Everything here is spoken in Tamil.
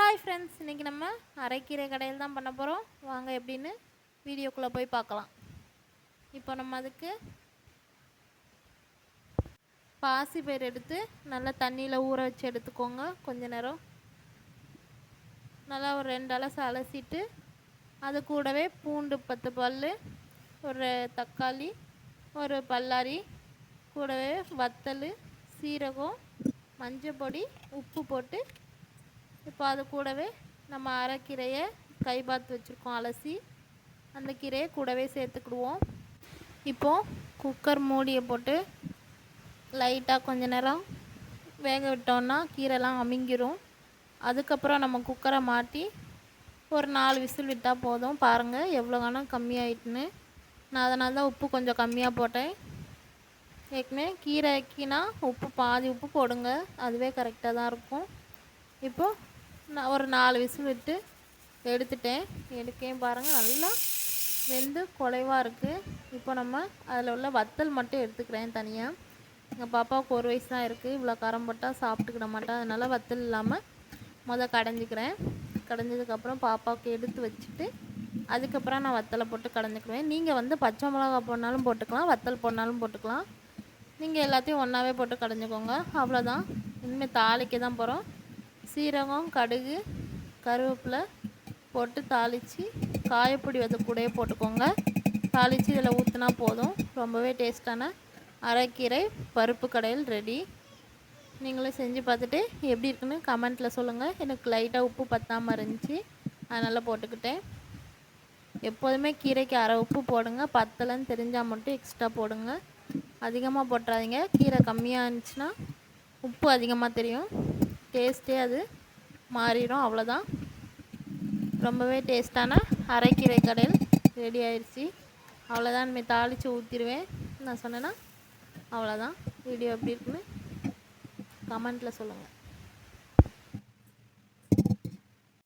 ஹாய் ஃப்ரெண்ட்ஸ், இன்றைக்கி நம்ம அரைக்கீரை கடையில் தான் பண்ண போகிறோம். வாங்க எப்படின்னு வீடியோக்குள்ளே போய் பார்க்கலாம். இப்போ நம்ம அதுக்கு பாசிப்பயிறு எடுத்து நல்லா தண்ணியில் ஊற வச்சு எடுத்துக்கோங்க. கொஞ்ச நேரம் நல்லா ஒரு 2 அலசு அலசிட்டு அது கூடவே பூண்டு 10 பல், ஒரு தக்காளி, ஒரு பல்லாரி, கூடவே வத்தல், சீரகம், மஞ்சள் பொடி, உப்பு போட்டு இப்போ அது கூடவே நம்ம அரைக்கீரையை கை பார்த்து வச்சுருக்கோம் அலசி, அந்த கீரையை கூடவே சேர்த்துக்கிடுவோம். இப்போது குக்கர் மூடியை போட்டு லைட்டாக கொஞ்ச நேரம் வேக விட்டோன்னா கீரைலாம் அமுங்கிரும். அதுக்கப்புறம் நம்ம குக்கரை மாட்டி ஒரு 4 விசில் விட்டால் போதும். பாருங்கள் எவ்வளோ காணம் கம்மியாயிட்டுன்னு. நான் அதனால தான் உப்பு கொஞ்சம் கம்மியாக போட்டேன். ஏற்கனவே கீரைக்குனா உப்பு பாதி உப்பு போடுங்க, அதுவே கரெக்டாக தான் இருக்கும். இப்போது நான் ஒரு 4 விசில் விட்டு எடுக்கேன். பாருங்கள் நல்லா வெந்து குலைவாக இருக்குது. இப்போ நம்ம அதில் உள்ள வத்தல் மட்டும் எடுத்துக்கிறேன் தனியாக. எங்கள் பாப்பாவுக்கு 1 வயசு தான் இருக்குது. இவ்வளோ காரம் போட்டால் சாப்பிட்டுக்கிட மாட்டேன். அதனால் வத்தல் இல்லாமல் கடைஞ்சிக்கிறேன். கடைஞ்சதுக்கப்புறம் பாப்பாவுக்கு எடுத்து வச்சுட்டு அதுக்கப்புறம் நான் வத்தலை போட்டு கடைஞ்சிக்குவேன். நீங்கள் பச்சை மிளகா போடனாலும் போட்டுக்கலாம், வத்தல் போடனாலும் போட்டுக்கலாம். நீங்கள் எல்லாத்தையும் ஒன்றாவே போட்டு கடைஞ்சிக்கோங்க. அவ்வளோதான். இனிமேல் தாளிக்க தான் போகிறோம். சீரகம், கடுகு, கருவேப்பிலை போட்டு தாளித்து காயப்பொடி கூடயே போட்டுக்கோங்க. தாளித்து இதில் ஊற்றினா போதும். ரொம்பவே டேஸ்ட்டான அரைக்கீரை பருப்பு கடையில் ரெடி. நீங்களும் செஞ்சு பார்த்துட்டு எப்படி இருக்குன்னு கமெண்ட்டில் சொல்லுங்கள். எனக்கு லைட்டாக உப்பு பத்தாமல் இருந்துச்சு, அதனால் போட்டுக்கிட்டேன். எப்போதுமே கீரைக்கு அரை உப்பு போடுங்க. பத்தலைன்னு தெரிஞ்சால் மட்டும் எக்ஸ்ட்ரா போடுங்க. அதிகமாக போட்டுறாதீங்க. கீரை கம்மியாக இருந்துச்சுன்னா உப்பு அதிகமாக தெரியும், டேஸ்ட்டே அது மாறிடும். அவ்வளோதான். ரொம்பவே டேஸ்ட்டான அரைக்கீரை கடையில் ரெடி ஆயிடுச்சு. அவ்வளோதான். இனிமேல் தாளித்து ஊற்றிடுவேன். நான் சொன்னேன்னா அவ்வளோதான். வீடியோ எப்படி இருக்குன்னு கமெண்ட்டில் சொல்லுங்கள்.